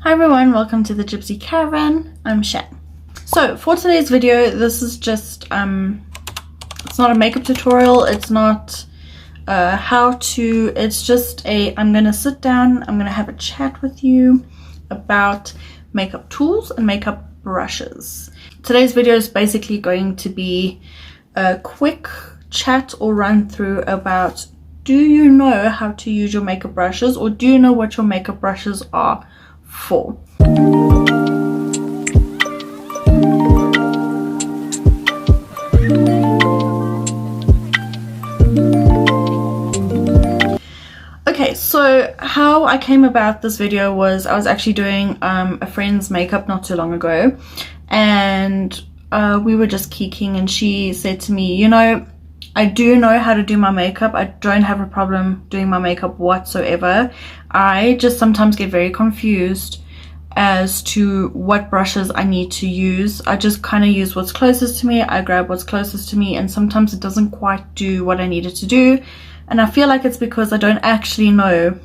Hi everyone, welcome to the Gypsy Caravan I'm Shan. So for today's video, this is just it's not a makeup tutorial, it's not how to, it's just I'm gonna sit down, I'm gonna have a chat with you about makeup tools and makeup brushes. Today's video is basically going to be a quick chat or run through about, do you know how to use your makeup brushes, or do you know what your makeup brushes are for? Okay, so how I came about this video was I was actually doing a friend's makeup not too long ago, and we were just geeking, and she said to me, you know, I do know how to do my makeup. I don't have a problem doing my makeup whatsoever. I just sometimes get very confused as to what brushes I need to use. I just kind of use what's closest to me. I grab what's closest to me, and sometimes it doesn't quite do what I need it to do. And I feel like it's because I don't actually know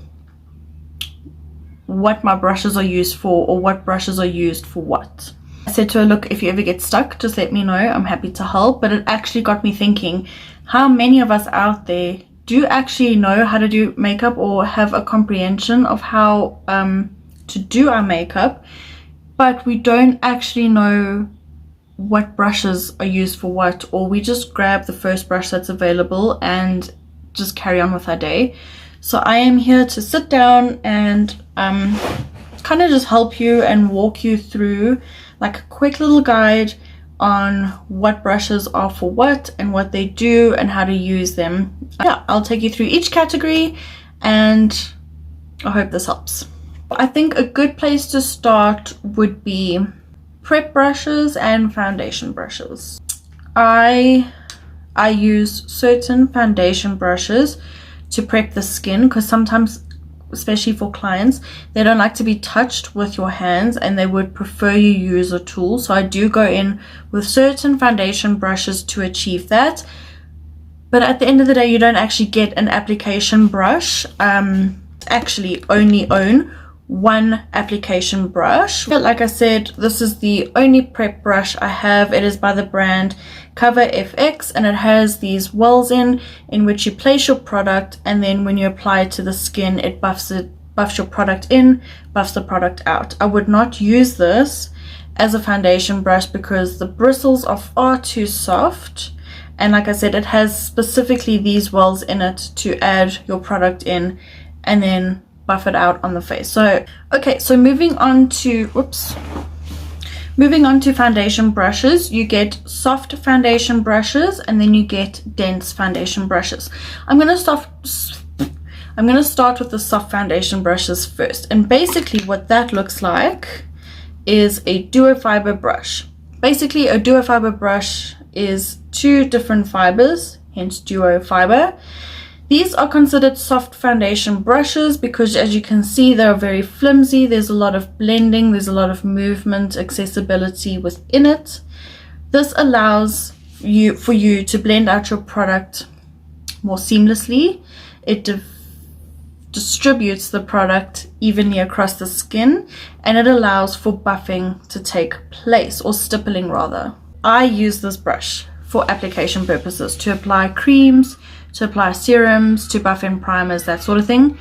what my brushes are used for, or what brushes are used for what. I said to her, look, if you ever get stuck, just let me know. I'm happy to help. But it actually got me thinking, how many of us out there do actually know how to do makeup or have a comprehension of how to do our makeup, but we don't actually know what brushes are used for what, or we just grab the first brush that's available and just carry on with our day. So I am here to sit down and kind of just help you and walk you through like a quick little guide on what brushes are for what and what they do and how to use them. Yeah, I'll take you through each category, and I hope this helps. I think a good place to start would be prep brushes and foundation brushes. I use certain foundation brushes to prep the skin, because sometimes, especially for clients, they don't like to be touched with your hands and they would prefer you use a tool. So I do go in with certain foundation brushes to achieve that. But at the end of the day, you don't actually get an application brush. Actually only own one application brush. But like I said, this is the only prep brush I have. It is by the brand Cover FX, and it has these wells in which you place your product, and then when you apply it to the skin, it buffs your product in, buffs the product out. I would not use this as a foundation brush because the bristles are far too soft, and like I said, it has specifically these wells in it to add your product in and then buff it out on the face. So okay, so moving on to foundation brushes, you get soft foundation brushes and then you get dense foundation brushes. I'm going to start with the soft foundation brushes first, and basically what that looks like is a duo fiber brush. Basically a duo fiber brush is two different fibers, hence duo fiber. These are considered soft foundation brushes because, as you can see, they're very flimsy. There's a lot of blending, there's a lot of movement, accessibility within it. This allows for you to blend out your product more seamlessly. It distributes the product evenly across the skin, and it allows for buffing to take place, or stippling rather. I use this brush for application purposes, to apply creams, to apply serums, to buff in primers, that sort of thing.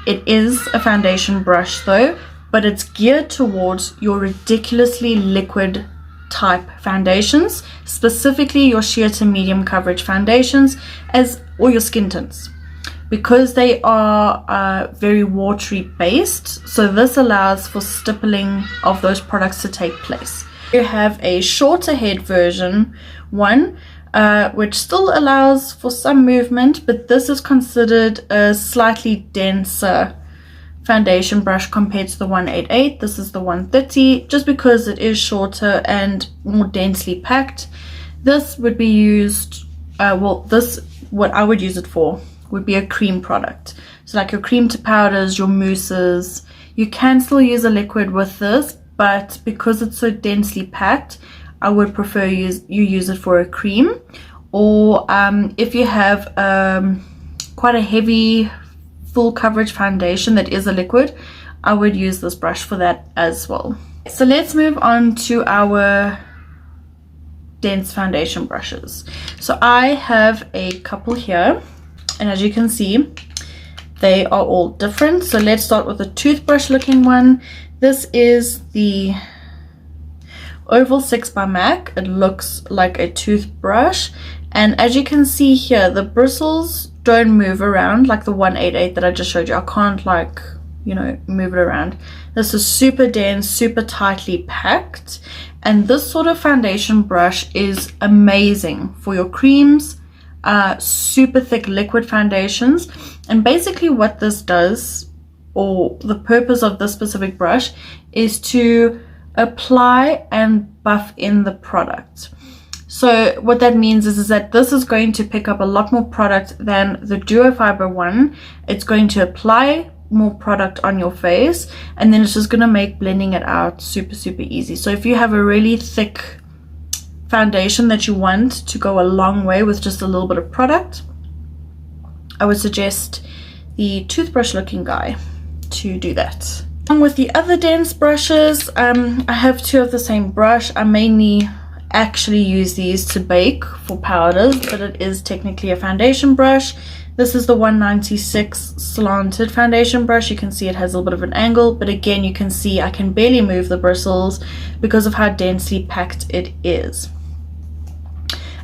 It is a foundation brush though, but it's geared towards your ridiculously liquid type foundations, specifically your sheer to medium coverage foundations, or your skin tints, because they are very watery based. So this allows for stippling of those products to take place. You have a shorter head version one, which still allows for some movement, but this is considered a slightly denser foundation brush compared to the 188. This is the 130, just because it is shorter and more densely packed. This would be used, what I would use it for would be a cream product. So like your cream to powders, your mousses. You can still use a liquid with this, but because it's so densely packed, I would prefer you use it for a cream. Or if you have quite a heavy full coverage foundation that is a liquid, I would use this brush for that as well. So let's move on to our dense foundation brushes. So I have a couple here, and as you can see, they are all different. So let's start with a toothbrush looking one. This is the Oval 6 by MAC. It looks like a toothbrush, and as you can see here, the bristles don't move around like the 188 that I just showed you. I can't, like, you know, move it around. This is super dense, super tightly packed, and this sort of foundation brush is amazing for your creams, super thick liquid foundations. And basically what this does, or the purpose of this specific brush, is to apply and buff in the product. So what that means is that this is going to pick up a lot more product than the duo fiber one. It's going to apply more product on your face, and then it's just going to make blending it out super easy. So if you have a really thick foundation that you want to go a long way with just a little bit of product, I would suggest the toothbrush looking guy to do that. Along with the other dense brushes, I have two of the same brush. I mainly actually use these to bake for powders, but it is technically a foundation brush. This is the 196 slanted foundation brush. You can see it has a little bit of an angle, but again, you can see I can barely move the bristles because of how densely packed it is.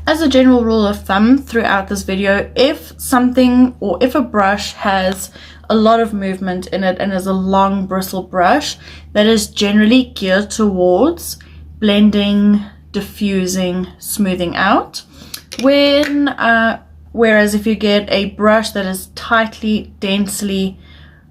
As a general rule of thumb throughout this video, if something, or if a brush has a lot of movement in it and is a long bristle brush, that is generally geared towards blending, diffusing, smoothing out. Whereas if you get a brush that is tightly, densely,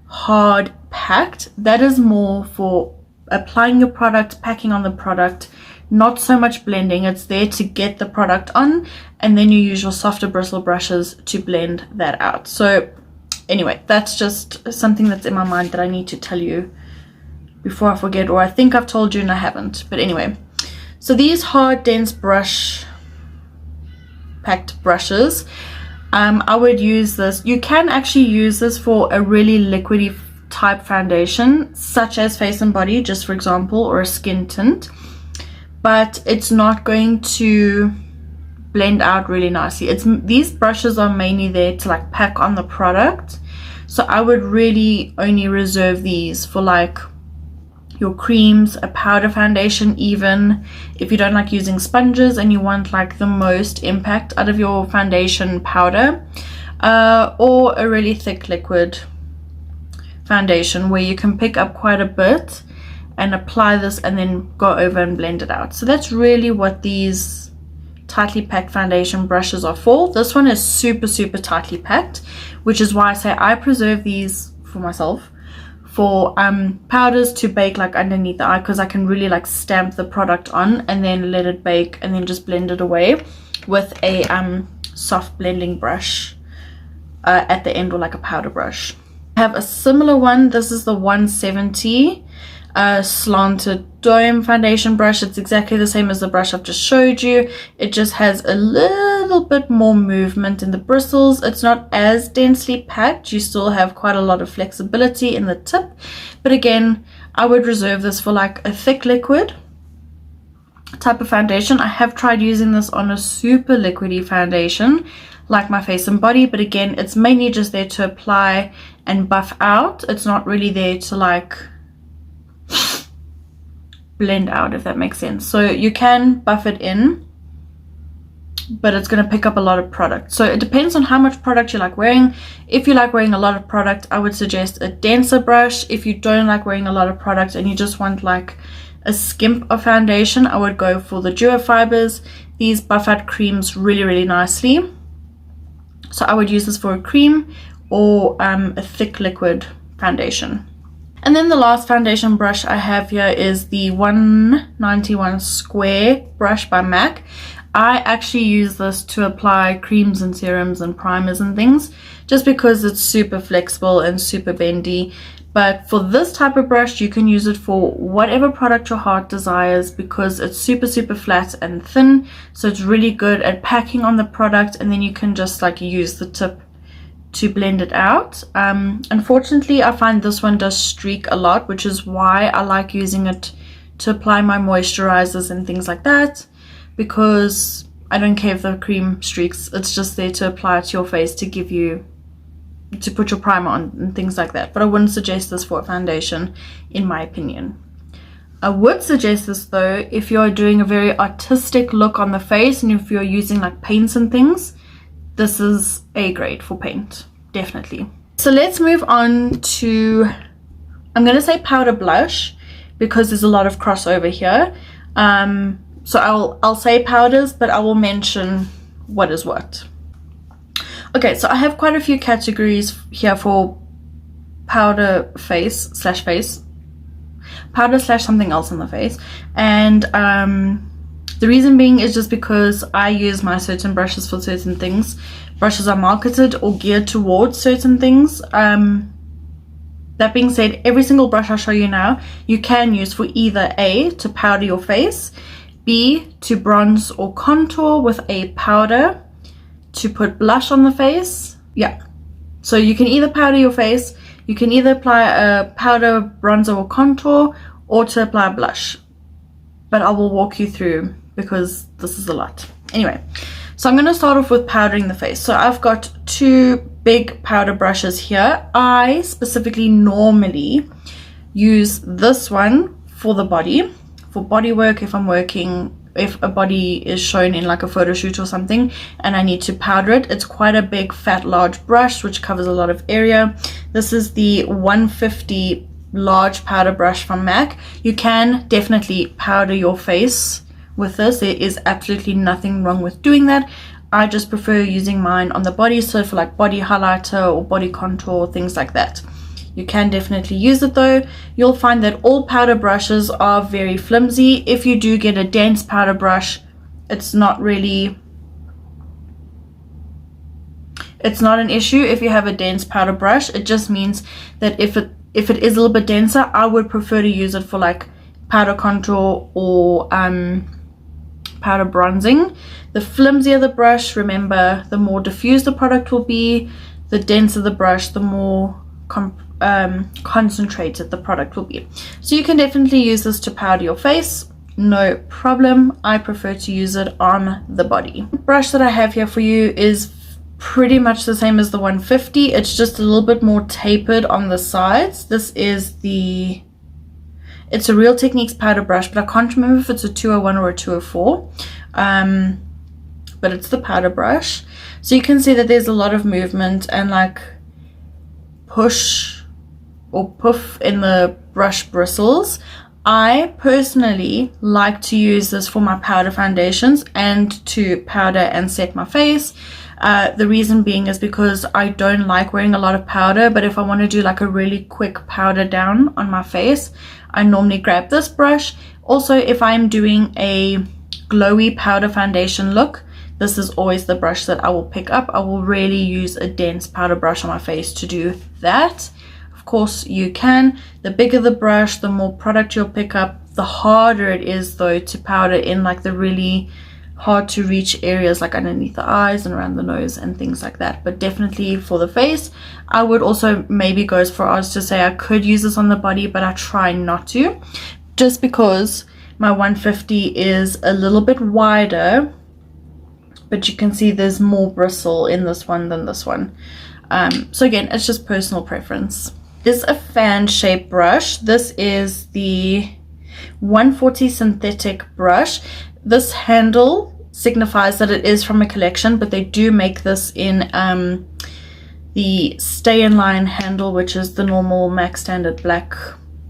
hard packed, that is more for applying your product, packing on the product, not so much blending. It's there to get the product on, and then you use your softer bristle brushes to blend that out. So anyway, that's just something that's in my mind that I need to tell you before I forget, or I think I've told you and I haven't. But anyway, so these hard, dense brush packed brushes, I would use this. You can actually use this for a really liquidy type foundation, such as Face and Body, just for example, or a skin tint, but it's not going to blend out really nicely. These brushes are mainly there to like pack on the product, so I would really only reserve these for like your creams, a powder foundation, even if you don't like using sponges and you want like the most impact out of your foundation powder, or a really thick liquid foundation where you can pick up quite a bit and apply this and then go over and blend it out. So that's really what these tightly packed foundation brushes are for. This one is super tightly packed, which is why I say I preserve these for myself for powders to bake like underneath the eye, because I can really like stamp the product on and then let it bake and then just blend it away with a soft blending brush at the end, or like a powder brush. I have a similar one. This is the 170 slanted dome foundation brush. It's exactly the same as the brush I've just showed you. It just has a little bit more movement in the bristles. It's not as densely packed. You still have quite a lot of flexibility in the tip, but again, I would reserve this for like a thick liquid type of foundation. I have tried using this on a super liquidy foundation like my Face and Body, but again, it's mainly just there to apply and buff out. It's not really there to like blend out, if that makes sense. So you can buff it in, but it's going to pick up a lot of product. So it depends on how much product you like wearing. If you like wearing a lot of product, I would suggest a denser brush. If you don't like wearing a lot of product and you just want like a skimp of foundation, I would go for the duo fibers. These buff out creams really nicely. So I would use this for a cream or a thick liquid foundation. And then the last foundation brush I have here is the 191 square brush by MAC. I actually use this to apply creams and serums and primers and things, just because it's super flexible and super bendy. But for this type of brush, you can use it for whatever product your heart desires, because it's super flat and thin. So it's really good at packing on the product, and then you can just like use the tip to blend it out. Unfortunately, I find this one does streak a lot, which is why I like using it to apply my moisturizers and things like that, because I don't care if the cream streaks. It's just there to apply it to your face to give you, to put your primer on and things like that. But I wouldn't suggest this for a foundation, in my opinion. I would suggest this though if you're doing a very artistic look on the face and if you're using like paints and things. This is A grade for paint, definitely. So let's move on to, I'm going to say powder blush because there's a lot of crossover here. So I'll say powders, but I will mention what is what. Okay, so I have quite a few categories here for powder face, powder slash something else on the face. And the reason being is just because I use my certain brushes for certain things. Brushes are marketed or geared towards certain things. That being said, every single brush I show you now, you can use for either A, to powder your face, B, to bronze or contour with a powder, to put blush on the face. Yeah, so you can either powder your face, you can either apply a powder, bronzer or contour, or to apply blush. But I will walk you through because this is a lot. Anyway, so I'm going to start off with powdering the face. So I've got two big powder brushes here. I specifically normally use this one for the body, for body work. If I'm working, if a body is shown in like a photo shoot or something and I need to powder it, it's quite a big fat large brush which covers a lot of area. This is the 150 large powder brush from MAC. You can definitely powder your face with this. There is absolutely nothing wrong with doing that. I just prefer using mine on the body, so for like body highlighter or body contour, things like that. You can definitely use it though. You'll find that all powder brushes are very flimsy. If you do get a dense powder brush, it's not an issue if you have a dense powder brush. It just means that if it is a little bit denser, I would prefer to use it for like powder contour or powder bronzing. The flimsier the brush, remember, the more diffused the product will be. The denser the brush, the more concentrated the product will be. So you can definitely use this to powder your face, no problem. I prefer to use it on the body. The brush that I have here for you is pretty much the same as the 150. It's just a little bit more tapered on the sides. This is it's a Real Techniques powder brush, but I can't remember if it's a 201 or a 204. But it's the powder brush. So you can see that there's a lot of movement and like push or puff in the brush bristles. I personally like to use this for my powder foundations and to powder and set my face. The reason being is because I don't like wearing a lot of powder, but if I want to do like a really quick powder down on my face, I normally grab this brush. Also, if I'm doing a glowy powder foundation look, this is always the brush that I will pick up. I will really use a dense powder brush on my face to do that. Of course you can. The bigger the brush, the more product you'll pick up. The harder it is though to powder in like the really hard to reach areas like underneath the eyes and around the nose and things like that. But definitely for the face, I would also maybe go as far as to say I could use this on the body, but I try not to, just because my 150 is a little bit wider, but you can see there's more bristle in this one than this one. So again, it's just personal preference. This is a fan shaped brush. This is the 140 synthetic brush. This handle signifies that it is from a collection, but they do make this in the stay in line handle, which is the normal MAC standard black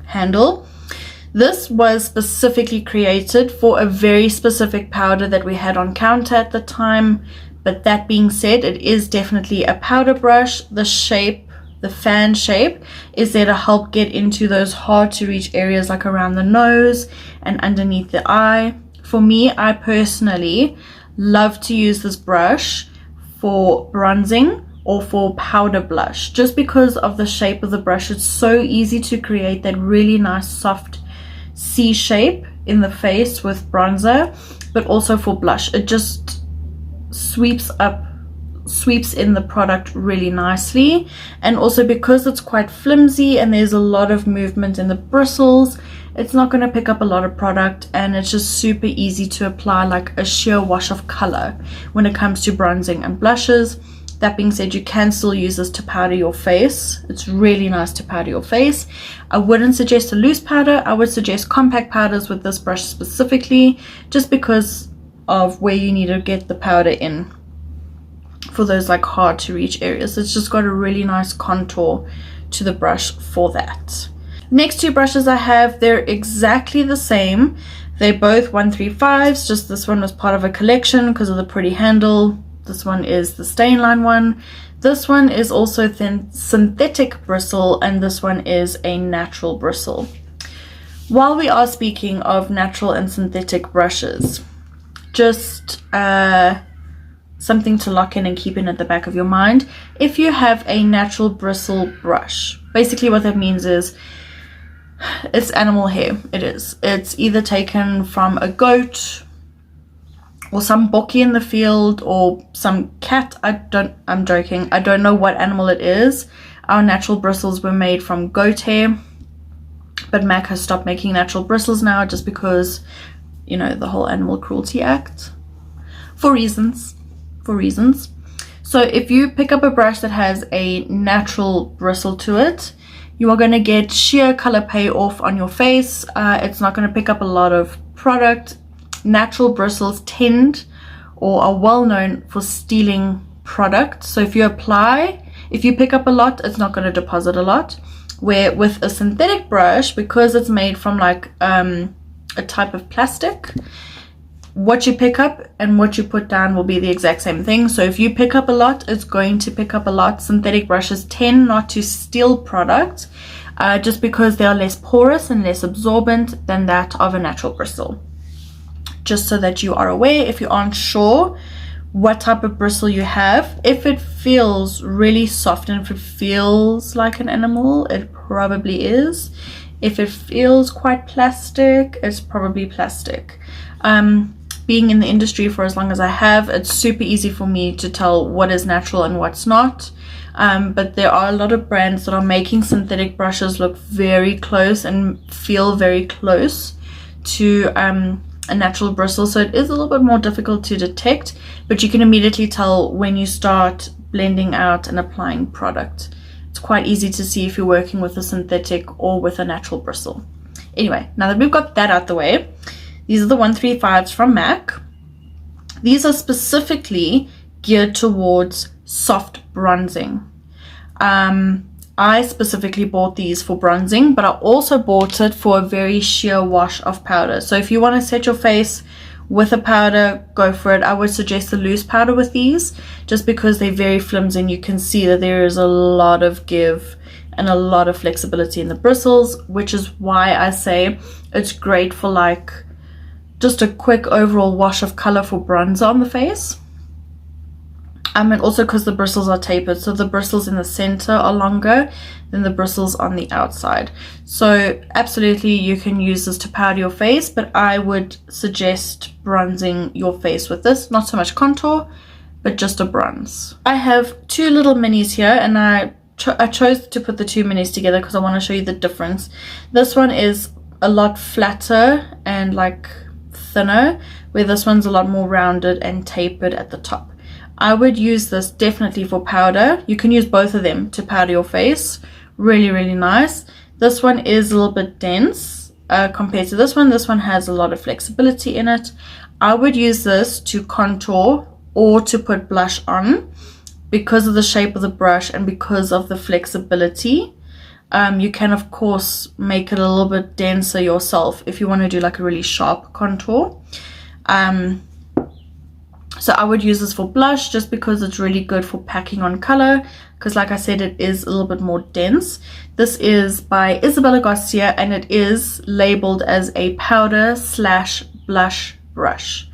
handle. This was specifically created for a very specific powder that we had on counter at the time. But that being said, it is definitely a powder brush. The shape, the fan shape, is there to help get into those hard to reach areas like around the nose and underneath the eye. For me, I personally love to use this brush for bronzing or for powder blush, just because of the shape of the brush. It's so easy to create that really nice soft C shape in the face with bronzer, but also for blush. It just sweeps up sweeps in the product really nicely, and also because it's quite flimsy and there's a lot of movement in the bristles, it's not going to pick up a lot of product, and it's just super easy to apply like a sheer wash of color when it comes to bronzing and blushes. That being said, you can still use this to powder your face. It's really nice to powder your face. I wouldn't suggest a loose powder. I would suggest compact powders with this brush specifically, just because of where you need to get the powder in for those like hard to reach areas. It's just got a really nice contour to the brush for that. Next two brushes I have, they're exactly the same. They're both 135s, just this one was part of a collection because of the pretty handle. This one is the stain line one. This one is also synthetic bristle, and this one is a natural bristle. While we are speaking of natural and synthetic brushes, just something to lock in and keep in at the back of your mind. If you have a natural bristle brush, basically what that means is it's animal hair. It's either taken from a goat or some bokkie in the field or some cat. I'm joking. I don't know what animal it is. Our natural bristles were made from goat hair, but MAC has stopped making natural bristles now just because, you know, the whole Animal Cruelty Act, for reasons. So if you pick up a brush that has a natural bristle to it, you are going to get sheer color payoff on your face. It's not going to pick up a lot of product. Natural bristles tend or are well known for stealing product. So if you pick up a lot, it's not going to deposit a lot. Where with a synthetic brush, because it's made from like a type of plastic, what you pick up and what you put down will be the exact same thing. So if you pick up a lot, it's going to pick up a lot. Synthetic brushes tend not to steal product just because they are less porous and less absorbent than that of a natural bristle. Just so that you are aware, if you aren't sure what type of bristle you have, if it feels really soft and if it feels like an animal, it probably is. If it feels quite plastic, it's probably plastic. Being in the industry for as long as I have, it's super easy for me to tell what is natural and what's not. But there are a lot of brands that are making synthetic brushes look very close and feel very close to a natural bristle, so it is a little bit more difficult to detect, but you can immediately tell when you start blending out and applying product. It's quite easy to see if you're working with a synthetic or with a natural bristle. Anyway, now that we've got that out the way, these are the 135s from MAC. These are specifically geared towards soft bronzing. I specifically bought these for bronzing, but I also bought it for a very sheer wash of powder. So if you want to set your face with a powder, go for it. I would suggest a loose powder with these, just because they're very flimsy and you can see that there is a lot of give and a lot of flexibility in the bristles, which is why I say it's great for like just a quick overall wash of color for bronzer on the face. And also because the bristles are tapered, so the bristles in the center are longer than the bristles on the outside. So absolutely you can use this to powder your face, but I would suggest bronzing your face with this. Not so much contour, but just a bronze. I have two little minis here, and I chose to put the two minis together because I want to show you the difference. This one is a lot flatter and like thinner, where this one's a lot more rounded and tapered at the top. I would use this definitely for powder. You can use both of them to powder your face. Really, really nice. This one is a little bit dense compared to this one. This one has a lot of flexibility in it. I would use this to contour or to put blush on because of the shape of the brush and because of the flexibility. You can of course make it a little bit denser yourself if you want to do like a really sharp contour. So I would use this for blush just because it's really good for packing on color, because like I said, it is a little bit more dense. This is by Isabella Garcia and it is labeled as a powder / blush brush.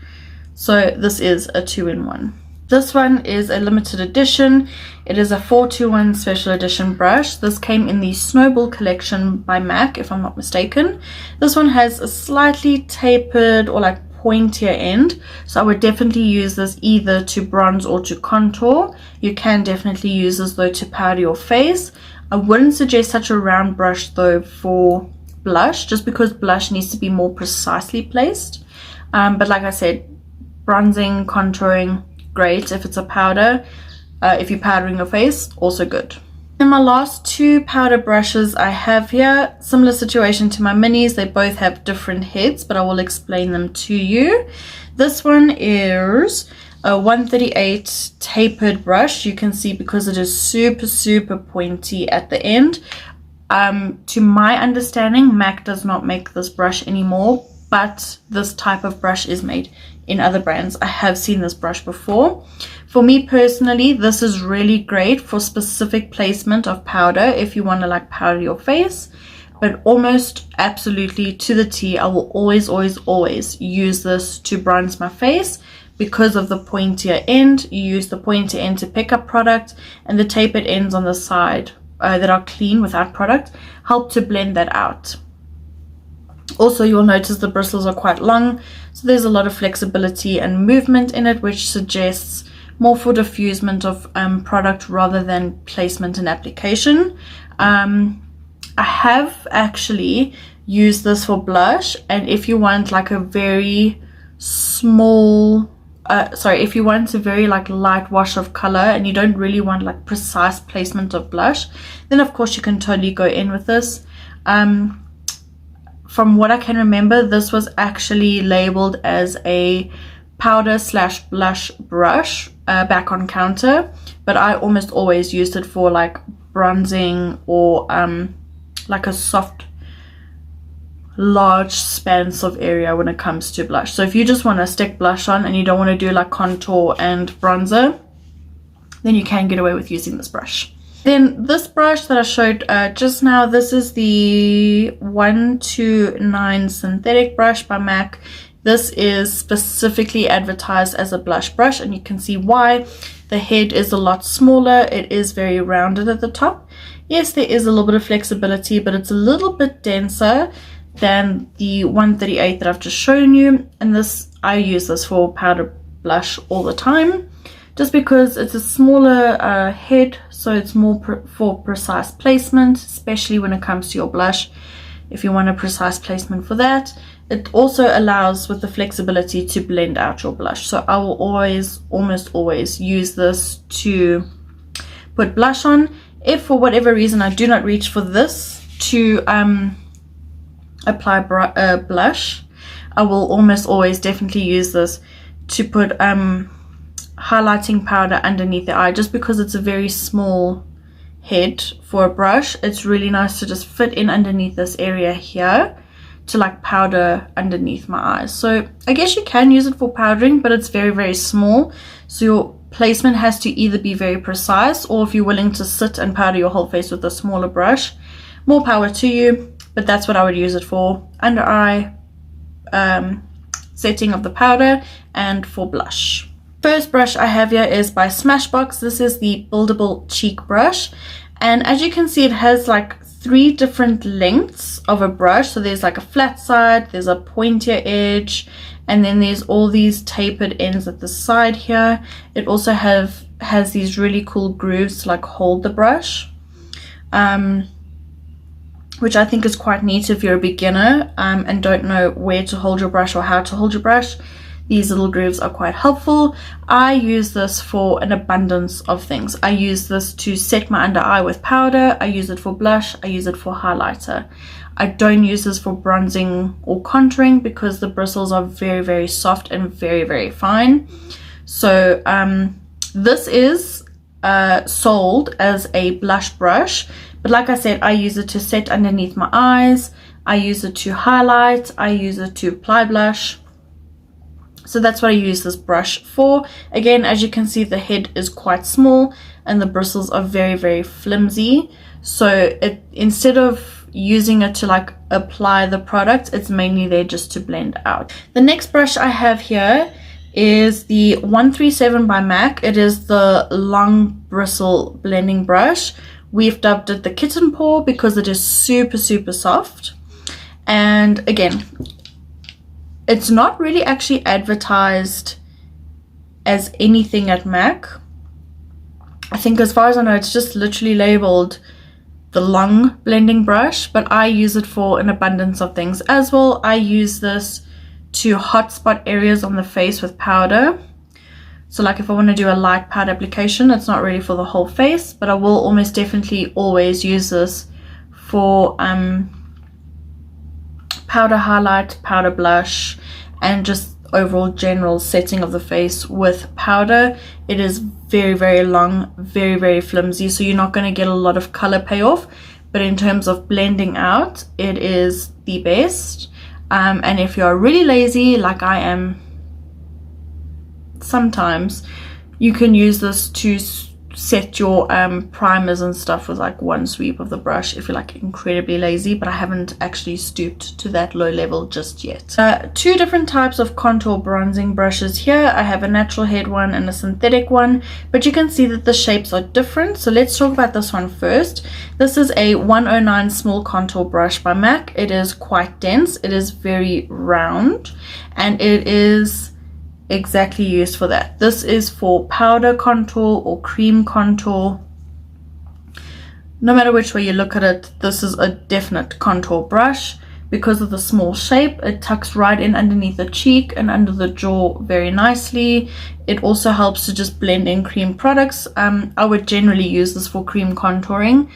So this is a 2-in-1. This one is a limited edition. It is a 421 special edition brush. This came in the Snowball collection by MAC, if I'm not mistaken. This one has a slightly tapered or like pointier end, so I would definitely use this either to bronze or to contour. You can definitely use this though to powder your face. I wouldn't suggest such a round brush though for blush, just because blush needs to be more precisely placed. But like I said, bronzing, contouring, great. If it's a powder, if you're powdering your face, also good. Then my last two powder brushes I have here, similar situation to my minis. They both have different heads, but I will explain them to you. This one is a 138 tapered brush. You can see because it is super pointy at the end. To my understanding, MAC does not make this brush anymore, but this type of brush is made in other brands. I have seen this brush before. For me personally, this is really great for specific placement of powder if you want to like powder your face, but almost absolutely to the T, I will always use this to bronze my face because of the pointier end. You use the pointier end to pick up product, and the tapered ends on the side that are clean without product help to blend that out. Also, you'll notice the bristles are quite long, so there's a lot of flexibility and movement in it, which suggests more for diffusement of product rather than placement and application. I have actually used this for blush, and if you want like a very small if you want a very like light wash of color and you don't really want like precise placement of blush, then of course you can totally go in with this. From what I can remember, this was actually labeled as a powder / blush brush back on counter, but I almost always used it for like bronzing or like a soft large expanse of area when it comes to blush. So if you just want to stick blush on and you don't want to do like contour and bronzer, then you can get away with using this brush. Then this brush that I showed just now, this is the 129 synthetic brush by MAC. This is specifically advertised as a blush brush, and you can see why. The head is a lot smaller. It is very rounded at the top. Yes, there is a little bit of flexibility, but it's a little bit denser than the 138 that I've just shown you. And this, I use this for powder blush all the time, just because it's a smaller head, so it's more for precise placement, especially when it comes to your blush. If you want a precise placement for that, it also allows with the flexibility to blend out your blush. So I will almost always use this to put blush on. If for whatever reason I do not reach for this to apply blush, I will almost always definitely use this to put highlighting powder underneath the eye, just because it's a very small head for a brush. It's really nice to just fit in underneath this area here to like powder underneath my eyes. So I guess you can use it for powdering, but it's very small, so your placement has to either be very precise, or if you're willing to sit and powder your whole face with a smaller brush, more power to you. But that's what I would use it for: under eye setting of the powder and for blush. First brush I have here is by Smashbox. This is the buildable cheek brush, and as you can see, it has like 3 different lengths of a brush. So there's like a flat side, there's a pointier edge, and then there's all these tapered ends at the side here. It also has these really cool grooves to like hold the brush, which I think is quite neat if you're a beginner and don't know where to hold your brush or how to hold your brush. These little grooves are quite helpful. I use this for an abundance of things. I use this to set my under eye with powder. I use it for blush. I use it for highlighter. I don't use this for bronzing or contouring because the bristles are very soft and very fine. So this is sold as a blush brush, but like I said, I use it to set underneath my eyes. I use it to highlight. I use it to apply blush. So that's what I use this brush for. Again, as you can see, the head is quite small and the bristles are very flimsy. So instead of using it to like apply the product, it's mainly there just to blend out. The next brush I have here is the 137 by MAC. It is the long bristle blending brush. We've dubbed it the kitten paw because it is super soft. And again, It's not really actually advertised as anything at MAC. I think as far as I know, it's just literally labeled the long blending brush, but I use it for an abundance of things as well. I use this to hotspot areas on the face with powder. So like if I want to do a light powder application, it's not really for the whole face, but I will almost definitely always use this for powder highlight, powder blush, and just overall general setting of the face with powder. It is very, very long, very, very flimsy, so you're not going to get a lot of color payoff, but in terms of blending out, it is the best. And if you're really lazy like I am sometimes, you can use this to set your primers and stuff with like one sweep of the brush if you're like incredibly lazy, but I haven't actually stooped to that low level just yet. Two different types of contour bronzing brushes here. I have a natural head one and a synthetic one, but you can see that the shapes are different. So let's talk about this one first. This is a 109 small contour brush by MAC. It is quite dense, it is very round, and it is exactly used for that. This is for powder contour or cream contour. No matter which way you look at it, this is a definite contour brush. Because of the small shape, it tucks right in underneath the cheek and under the jaw very nicely. It also helps to just blend in cream products. I would generally use this for cream contouring,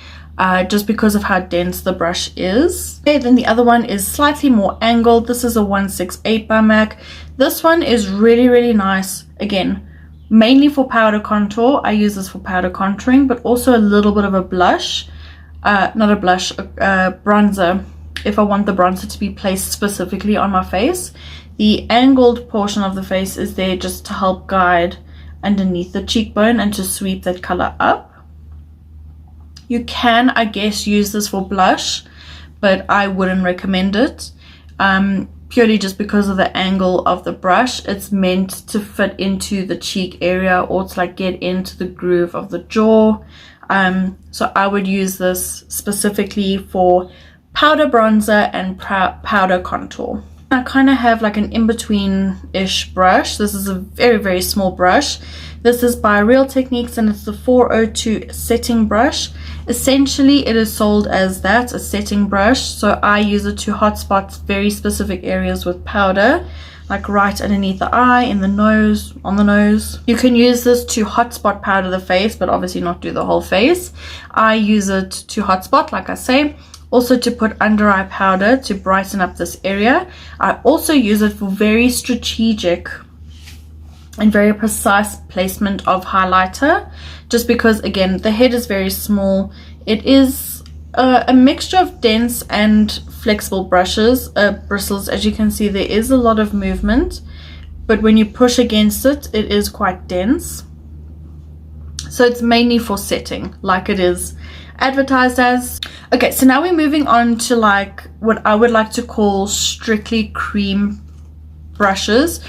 just because of how dense the brush is. Okay, then the other one is slightly more angled. This is a 168 by MAC. This one is really, really nice. Again, mainly for powder contour. I use this for powder contouring, but also a little bit of a blush. Not a blush, a bronzer, if I want the bronzer to be placed specifically on my face. The angled portion of the face is there just to help guide underneath the cheekbone and to sweep that color up. You can, I guess, use this for blush, but I wouldn't recommend it, purely just because of the angle of the brush. It's meant to fit into the cheek area or to like get into the groove of the jaw. So I would use this specifically for powder bronzer and powder contour. I kind of have like an in-between-ish brush. This is a very, very small brush. This is by Real Techniques and it's the 402 setting brush. Essentially, it is sold as that, a setting brush. So I use it to hotspot very specific areas with powder, like right underneath the eye, in the nose, on the nose. You can use this to hotspot powder the face, but obviously not do the whole face. I use it to hotspot, like I say. Also to put under eye powder to brighten up this area. I also use it for very strategic and very precise placement of highlighter, just because again the head is very small. It is a mixture of dense and flexible bristles. As you can see, there is a lot of movement, but when you push against it, it is quite dense. So it's mainly for setting, like it is advertised as. Okay, so now we're moving on to like what I would like to call strictly cream brushes.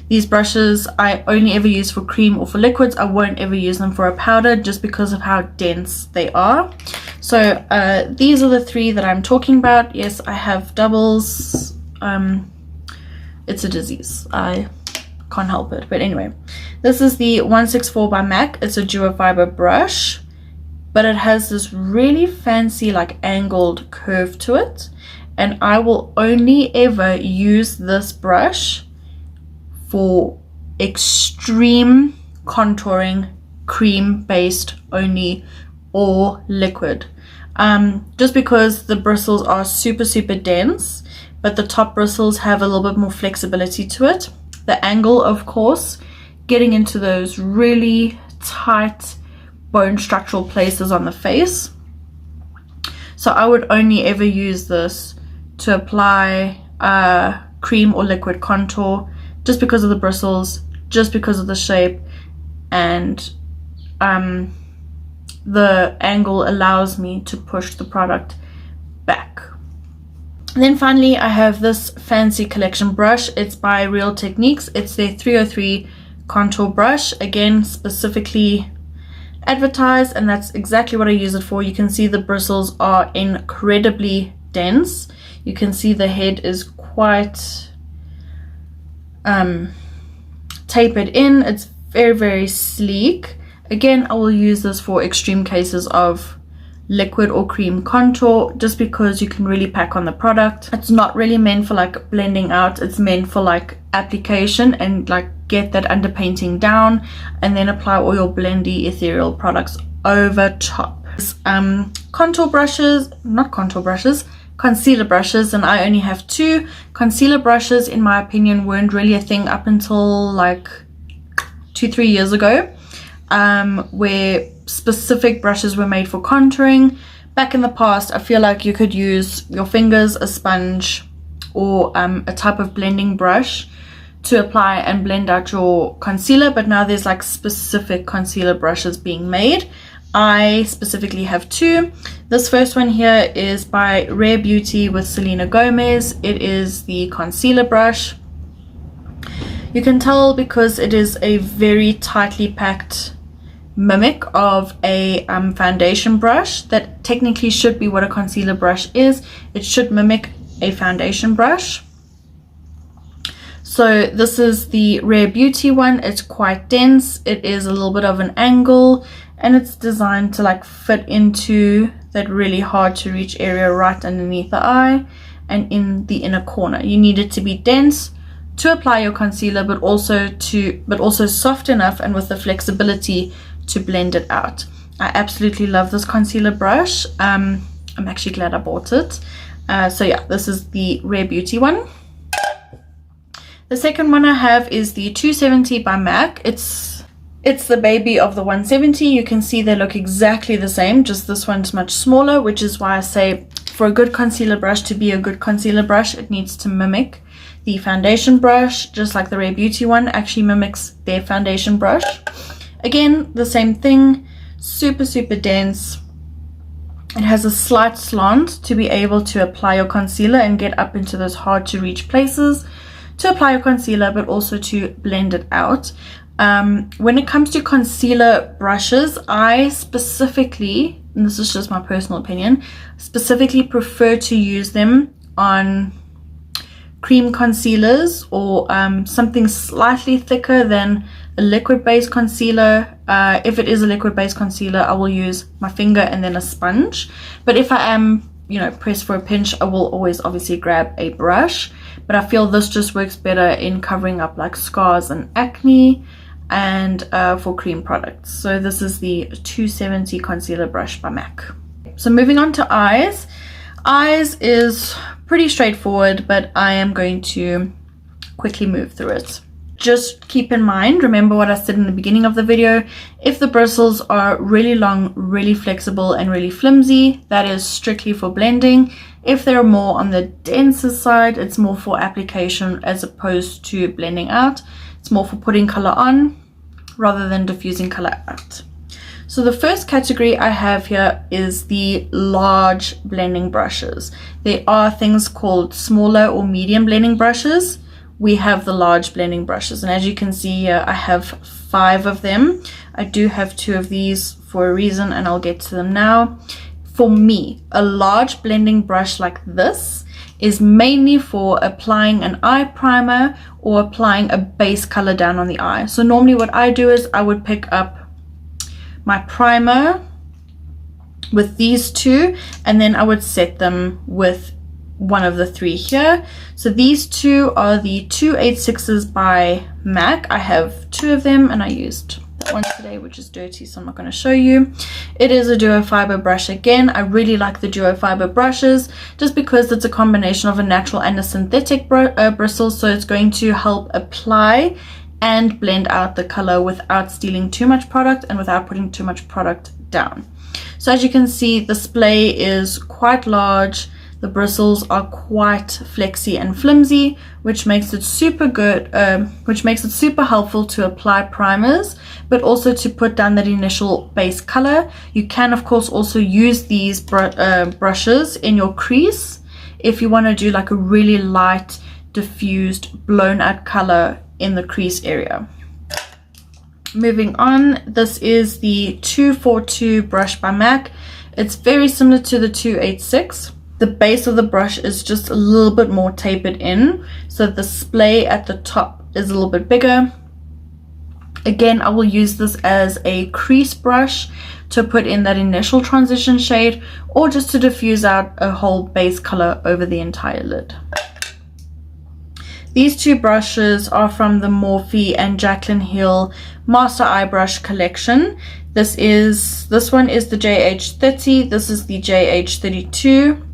These brushes I only ever use for cream or for liquids. I won't ever use them for a powder just because of how dense they are. So these are the three that I'm talking about. Yes, I have doubles. It's a disease, I can't help it, but anyway, this is the 164 by MAC. It's a duo fiber brush, but it has this really fancy like angled curve to it, and I will only ever use this brush for extreme contouring, cream based only, or liquid, just because the bristles are super dense, but the top bristles have a little bit more flexibility to it. The angle, of course, getting into those really tight bone structural places on the face. So I would only ever use this to apply cream or liquid contour, just because of the bristles, just because of the shape, and the angle allows me to push the product back. And then finally, I have this fancy collection brush. It's by Real Techniques. It's their 303 contour brush, again specifically advertised, and that's exactly what I use it for. You can see the bristles are incredibly dense. You can see the head is quite tapered in. It's very, very sleek. Again, I will use this for extreme cases of liquid or cream contour, just because you can really pack on the product. It's not really meant for like blending out, it's meant for like application and like get that underpainting down, and then apply all your blendy ethereal products over top. Contour brushes, not contour brushes, concealer brushes, and I only have 2. Concealer brushes, in my opinion, weren't really a thing up until like 2-3 years ago, where specific brushes were made for contouring. Back in the past, I feel like you could use your fingers, a sponge, or a type of blending brush to apply and blend out your concealer, but now there's like specific concealer brushes being made. I specifically have 2. This first one here is by Rare Beauty with Selena Gomez. It is the concealer brush. You can tell because it is a very tightly packed mimic of a foundation brush that technically should be what a concealer brush is. It should mimic a foundation brush. So this is the Rare Beauty one. It's quite dense. It is a little bit of an angle, and it's designed to like fit into that really hard to reach area right underneath the eye and in the inner corner. You need it to be dense to apply your concealer, but also soft enough and with the flexibility to blend it out. I absolutely love this concealer brush. I'm actually glad I bought it. So yeah, this is the Rare Beauty one. The second one I have is the 270 by MAC. It's the baby of the 170. You can see they look exactly the same, just this one's much smaller, which is why I say for a good concealer brush to be a good concealer brush, it needs to mimic the foundation brush, just like the Rare Beauty one actually mimics their foundation brush. Again, the same thing, super, super dense. It has a slight slant to be able to apply your concealer and get up into those hard to reach places to apply your concealer, but also to blend it out. When it comes to concealer brushes, I specifically, and this is just my personal opinion, specifically prefer to use them on cream concealers or something slightly thicker than a liquid based concealer. If it is a liquid based concealer, I will use my finger and then a sponge. But if I am, pressed for a pinch, I will always obviously grab a brush. But I feel this just works better in covering up like scars and acne and for cream products. So this is the 270 concealer brush by MAC. So moving on to eyes. Eyes is pretty straightforward, but I am going to quickly move through it. Just keep in mind, remember what I said in the beginning of the video, if the bristles are really long, really flexible and really flimsy, that is strictly for blending. If they're more on the denser side, it's more for application as opposed to blending out. It's more for putting color on rather than diffusing color out. So the first category I have here is the large blending brushes. There are things called smaller or medium blending brushes. We have the large blending brushes, and as you can see here, I have 5 of them. I do have 2 of these for a reason, and I'll get to them now. For me, a large blending brush like this is mainly for applying an eye primer or applying a base color down on the eye. So normally what I do is I would pick up my primer with these 2, and then I would set them with one of the 3 here. So these 2 are the 286s by MAC. I have 2 of them, and I used that one today, which is dirty, so I'm not going to show you. It is a duo fiber brush again. I really like the duo fiber brushes just because it's a combination of a natural and a synthetic bristle, so it's going to help apply and blend out the color without stealing too much product and without putting too much product down. So as you can see, the splay is quite large. The bristles are quite flexy and flimsy, which makes it super good, which makes it super helpful to apply primers, but also to put down that initial base color. You can of course also use these brushes in your crease if you want to do like a really light, diffused, blown out color in the crease area. Moving on, this is the 242 brush by MAC. It's very similar to the 286. The base of the brush is just a little bit more tapered in, so the splay at the top is a little bit bigger. Again, I will use this as a crease brush to put in that initial transition shade, or just to diffuse out a whole base color over the entire lid. These two brushes are from the Morphe and Jaclyn Hill Master Eye Brush collection. This one is the JH30, this is the JH32.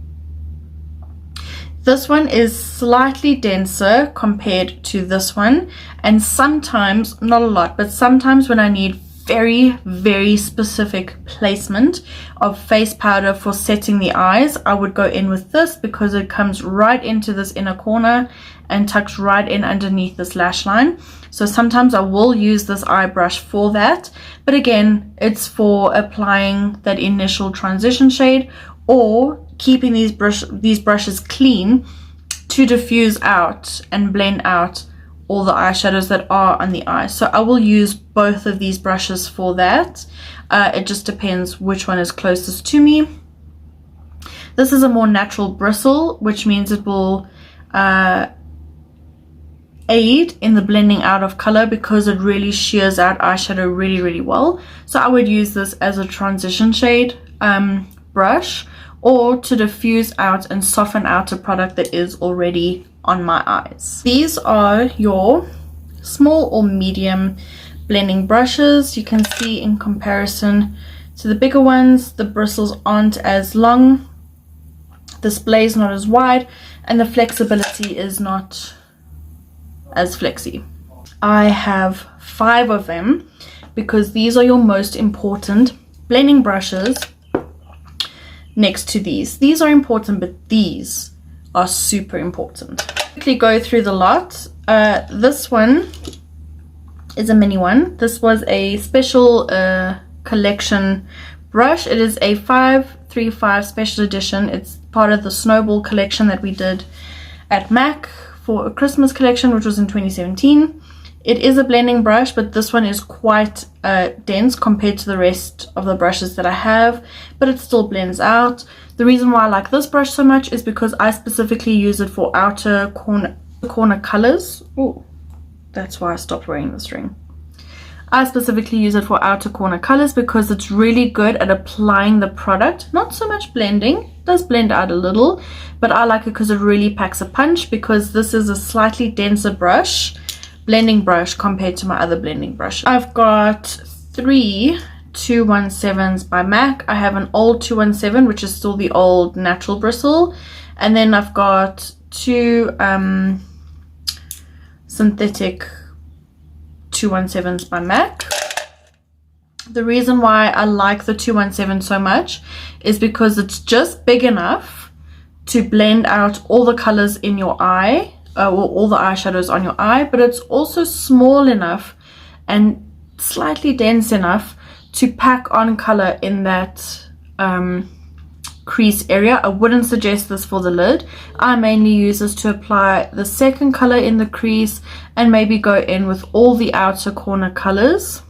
This one is slightly denser compared to this one, and sometimes, not a lot, but sometimes when I need very specific placement of face powder for setting the eyes, I would go in with this because it comes right into this inner corner and tucks right in underneath this lash line. So sometimes I will use this eye brush for that, but again, it's for applying that initial transition shade or keeping these brushes clean to diffuse out and blend out all the eyeshadows that are on the eye. So I will use both of these brushes for that. It just depends which one is closest to me. This is a more natural bristle, which means it will aid in the blending out of color because it really shears out eyeshadow really well. So I would use this as a transition shade brush, or to diffuse out and soften out a product that is already on my eyes. These are your small or medium blending brushes. You can see in comparison to the bigger ones, the bristles aren't as long, the splay is not as wide, and the flexibility is not as flexy. I have 5 of them because these are your most important blending brushes next to these. These are important, but these are super important. Quickly go through the lot. This one is a mini one. This was a special collection brush. It is a 535 special edition. It's part of the Snowball collection that we did at MAC for a Christmas collection, which was in 2017. It is a blending brush, but this one is quite dense compared to the rest of the brushes that I have, but it still blends out. The reason why I like this brush so much is because I specifically use it for outer corner colors. Oh, that's why I stopped wearing this ring. I specifically use it for outer corner colors because it's really good at applying the product. Not so much blending, it does blend out a little, but I like it because it really packs a punch, because this is a slightly denser blending brush compared to my other blending brush. I've got 3 217s by MAC. I have an old 217, which is still the old natural bristle, and then I've got 2 synthetic 217s by MAC. The reason why I like the 217 so much is because it's just big enough to blend out all the colors in your eye, or all the eyeshadows on your eye, but it's also small enough and slightly dense enough to pack on color in that crease area. I wouldn't suggest this for the lid. I mainly use this to apply the second color in the crease and maybe go in with all the outer corner colors,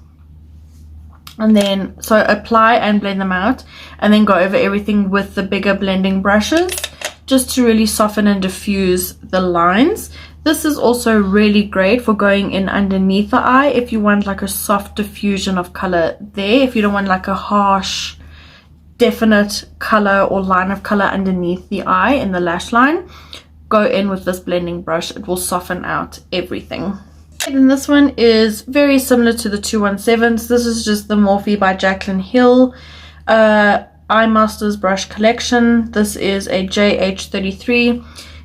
and then so apply and blend them out, and then go over everything with the bigger blending brushes just to really soften and diffuse the lines. This is also really great for going in underneath the eye if you want like a soft diffusion of color there. If you don't want like a harsh definite color or line of color underneath the eye in the lash line, go in with this blending brush. It will soften out everything. And this one is very similar to the 217s. This is just the Morphe by Jaclyn Hill Eye Masters brush collection. This is a JH33.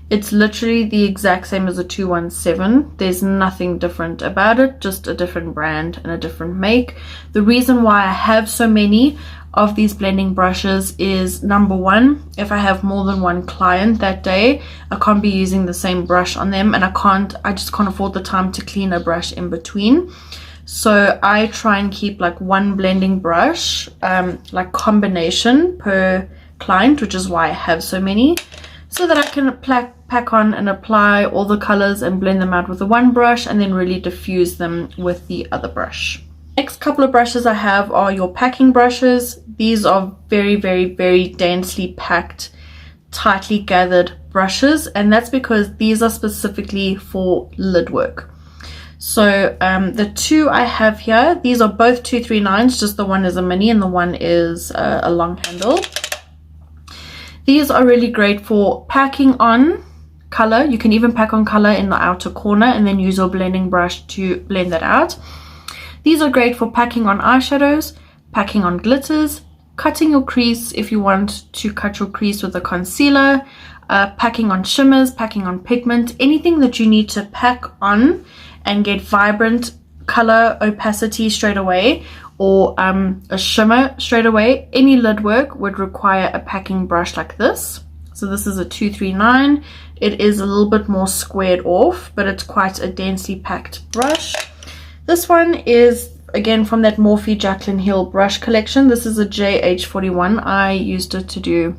It's literally the exact same as a 217. There's nothing different about it, just a different brand and a different make. The reason why I have so many of these blending brushes is, number one, if I have more than one client that day, I can't be using the same brush on them, and I just can't afford the time to clean a brush in between. So I try and keep like one blending brush like combination per client, which is why I have so many, so that I can pack on and apply all the colors and blend them out with the one brush and then really diffuse them with the other brush. Next couple of brushes I have are your packing brushes. These are very densely packed, tightly gathered brushes, and that's because these are specifically for lid work. So the two I have here, these are both 239s, just the one is a mini and the one is a long handle. These are really great for packing on color. You can even pack on color in the outer corner and then use your blending brush to blend that out. These are great for packing on eyeshadows, packing on glitters, cutting your crease if you want to cut your crease with a concealer, packing on shimmers, packing on pigment, anything that you need to pack on and get vibrant color opacity straight away, or a shimmer straight away. Any lid work would require a packing brush like this. So this is a 239. It is a little bit more squared off, but it's quite a densely packed brush. This one is again from that Morphe Jaclyn Hill brush collection. This is a JH41. I used it to do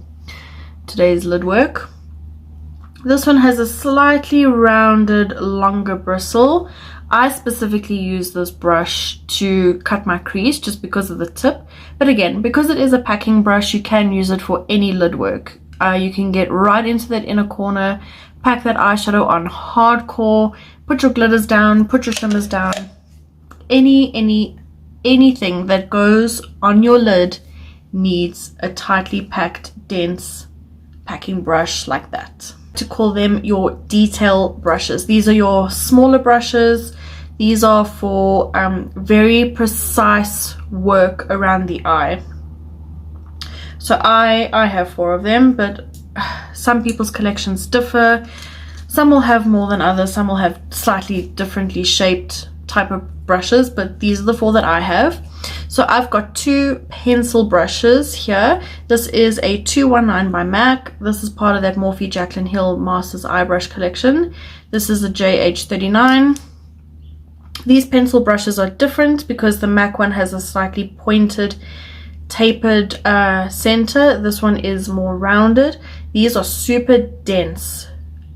today's lid work. This one has a slightly rounded, longer bristle. I specifically use this brush to cut my crease just because of the tip. But again, because it is a packing brush, you can use it for any lid work. You can get right into that inner corner, pack that eyeshadow on hardcore, put your glitters down, put your shimmers down. Anything that goes on your lid needs a tightly packed, dense packing brush like that. To call them your detail brushes. These are your smaller brushes. These are for very precise work around the eye. So I have 4 of them, but some people's collections differ. Some will have more than others. Some will have slightly differently shaped type of brushes, but these are the 4 that I have. So I've got 2 pencil brushes here. This is a 219 by MAC. This is part of that Morphe Jaclyn Hill Masters Eye Brush collection. This is a JH39. These pencil brushes are different because the MAC one has a slightly pointed, tapered center. This one is more rounded. These are super dense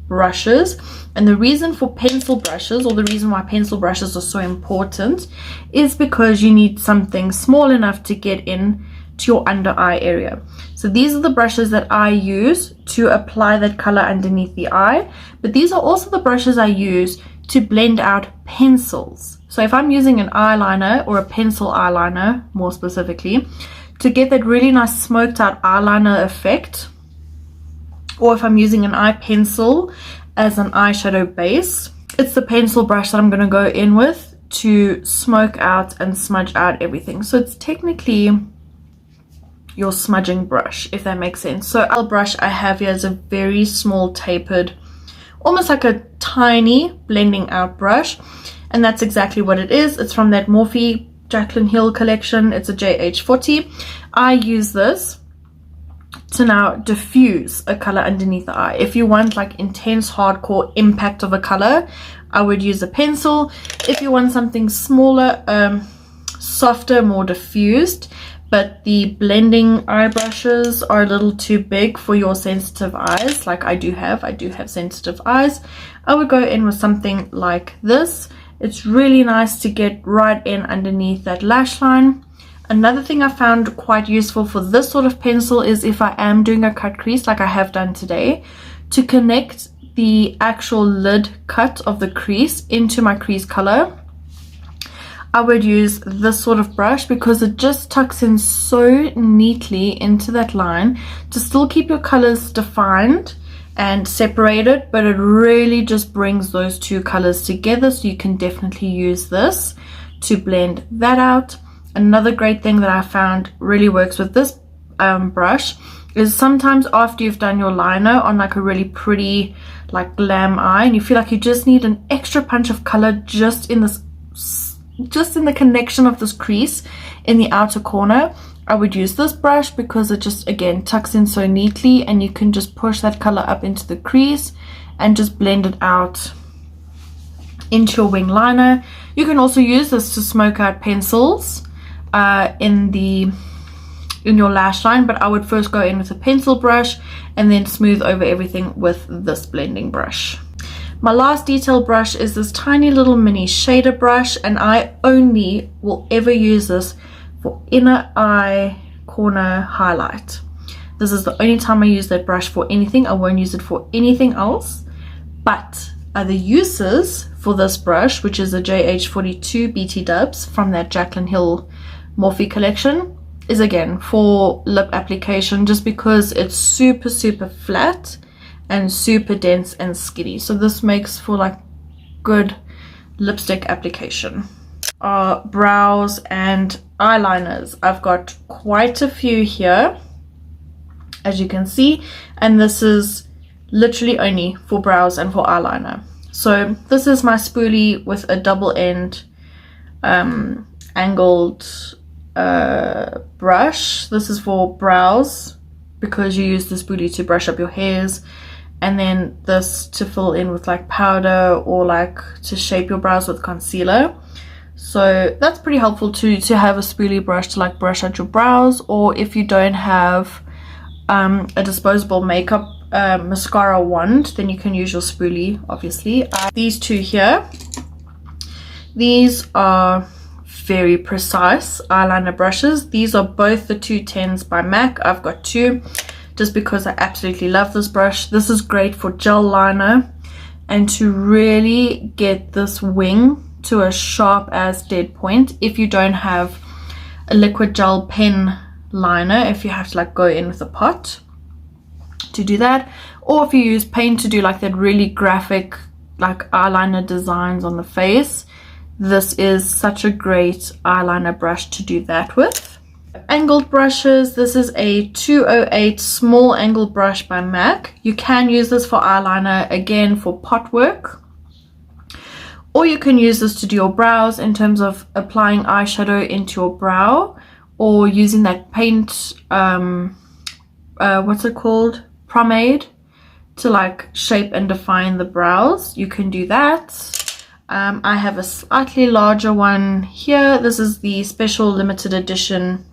brushes, and the reason for pencil brushes, or the reason why pencil brushes are so important, is because you need something small enough to get in to your under eye area. So these are the brushes that I use to apply that color underneath the eye, but these are also the brushes I use to blend out pencils. So if I'm using an eyeliner, or a pencil eyeliner more specifically, to get that really nice smoked out eyeliner effect, or if I'm using an eye pencil as an eyeshadow base, it's the pencil brush that I'm going to go in with to smoke out and smudge out everything. So it's technically your smudging brush, if that makes sense. So the brush I have here is a very small tapered, almost like a tiny blending out brush, and that's exactly what it is. It's from that Morphe Jaclyn Hill collection. It's a JH40. I use this to now diffuse a color underneath the eye. If you want like intense hardcore impact of a color, I would use a pencil. If you want something smaller, softer, more diffused, but the blending eye brushes are a little too big for your sensitive eyes, like I do have sensitive eyes, I would go in with something like this. It's really nice to get right in underneath that lash line. Another thing I found quite useful for this sort of pencil is if I am doing a cut crease like I have done today, to connect the actual lid cut of the crease into my crease color, I would use this sort of brush because it just tucks in so neatly into that line to still keep your colors defined and separated, but it really just brings those two colors together. So you can definitely use this to blend that out. Another great thing that I found really works with this brush is sometimes after you've done your liner on like a really pretty like glam eye and you feel like you just need an extra punch of color just in the connection of this crease in the outer corner, I would use this brush because it just again tucks in so neatly, and you can just push that color up into the crease and just blend it out into your wing liner. You can also use this to smoke out pencils in your lash line, but I would first go in with a pencil brush and then smooth over everything with this blending brush. My last detail brush is this tiny little mini shader brush, and I only will ever use this for inner eye corner highlight. This is the only time I use that brush for anything. I won't use it for anything else, but other uses for this brush, which is a JH42 BT Dubs from that Jaclyn Hill Morphe collection, is again for lip application, just because it's super flat and super dense and skinny. So this makes for like good lipstick application. Brows and eyeliners. I've got quite a few here, as you can see, and this is literally only for brows and for eyeliner. So this is my spoolie with a double end angled brush. This is for brows because you use the spoolie to brush up your hairs, and then this to fill in with like powder or like to shape your brows with concealer. So that's pretty helpful to have a spoolie brush to like brush out your brows, or if you don't have a disposable makeup mascara wand, then you can use your spoolie, obviously. These two here, these are very precise eyeliner brushes. These are both the 210s by MAC. I've got two just because I absolutely love this brush. This is great for gel liner and to really get this wing to a sharp as dead point if you don't have a liquid gel pen liner, if you have to like go in with a pot to do that, or if you use paint to do like that really graphic like eyeliner designs on the face. This is such a great eyeliner brush to do that with. Angled brushes, this is a 208 small angled brush by MAC. You can use this for eyeliner, again for pot work, or you can use this to do your brows in terms of applying eyeshadow into your brow, or using that paint what's it called, pomade, to like shape and define the brows. You can do that. I have a slightly larger one here. This is the special limited edition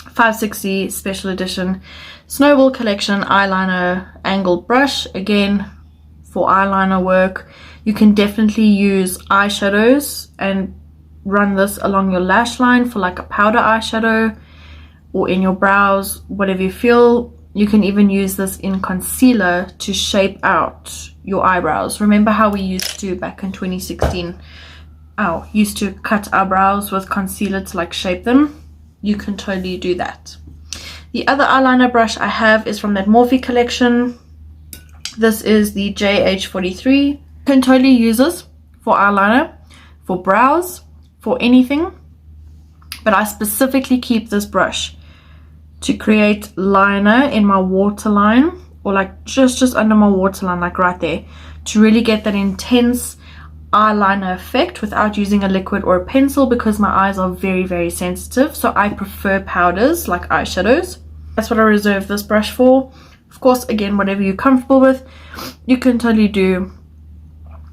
560 special edition Snowball collection eyeliner angled brush, again for eyeliner work. You can definitely use eyeshadows and run this along your lash line for like a powder eyeshadow, or in your brows, whatever you feel. You can even use this in concealer to shape out your eyebrows. Remember how we used to back in 2016 used to cut our brows with concealer to like shape them? You can totally do that. The other eyeliner brush I have is from that Morphe collection. This is the JH43. You can totally use this for eyeliner, for brows, for anything, but I specifically keep this brush to create liner in my waterline, or like just under my waterline, like right there, to really get that intense eyeliner effect without using a liquid or a pencil, because my eyes are very sensitive. So I prefer powders like eyeshadows. That's what I reserve this brush for. Of course, again, whatever you're comfortable with. You can totally do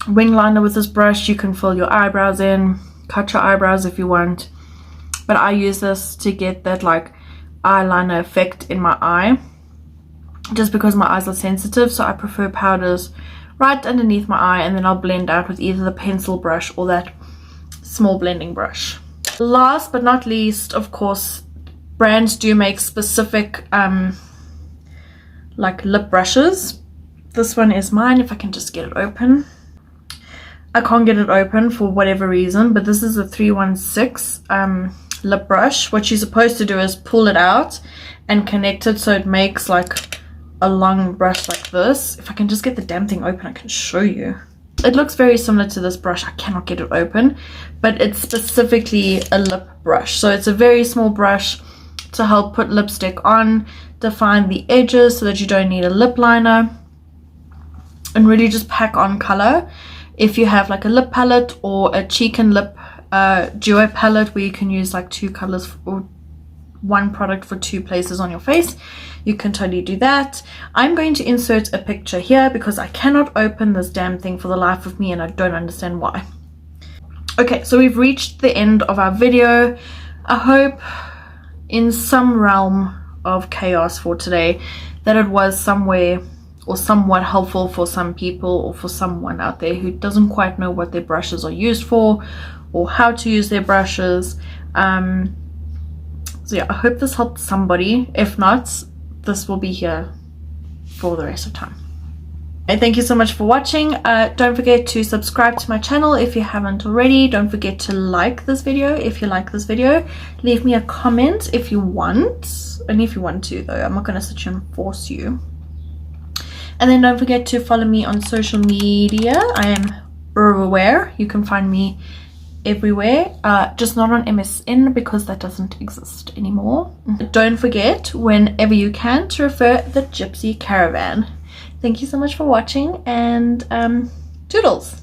wing liner with this brush. You can fill your eyebrows in, cut your eyebrows if you want, but I use this to get that like eyeliner effect in my eye, just because my eyes are sensitive. So I prefer powders right underneath my eye, and then I'll blend out with either the pencil brush or that small blending brush. Last but not least, of course, brands do make specific like lip brushes. This one is mine. If I can just get it open. I can't get it open for whatever reason, but this is a 316 lip brush. What you're supposed to do is pull it out and connect it so it makes like a long brush like this. If I can just get the damn thing open, I can show you. It looks very similar to this brush. I cannot get it open, but it's specifically a lip brush. So it's a very small brush to help put lipstick on, define the edges so that you don't need a lip liner, and really just pack on color. If you have like a lip palette or a cheek and lip duo palette where you can use like two colors or one product for two places on your face, you can totally do that. I'm going to insert a picture here because I cannot open this damn thing for the life of me, and I don't understand why. Okay, so we've reached the end of our video. I hope in some realm of chaos for today that it was somewhere or somewhat helpful for some people, or for someone out there who doesn't quite know what their brushes are used for or how to use their brushes. So yeah, I hope this helped somebody. If not, this will be here for the rest of time. And thank you so much for watching. Don't forget to subscribe to my channel if you haven't already. Don't forget to like this video if you like this video. Leave me a comment if you want, and if you want to though, I'm not going to sit here and force you. And then don't forget to follow me on social media. I am everywhere. You can find me everywhere, just not on MSN because that doesn't exist anymore. Don't forget, whenever you can, to refer the Gypsy Caravan. Thank you so much for watching, and toodles.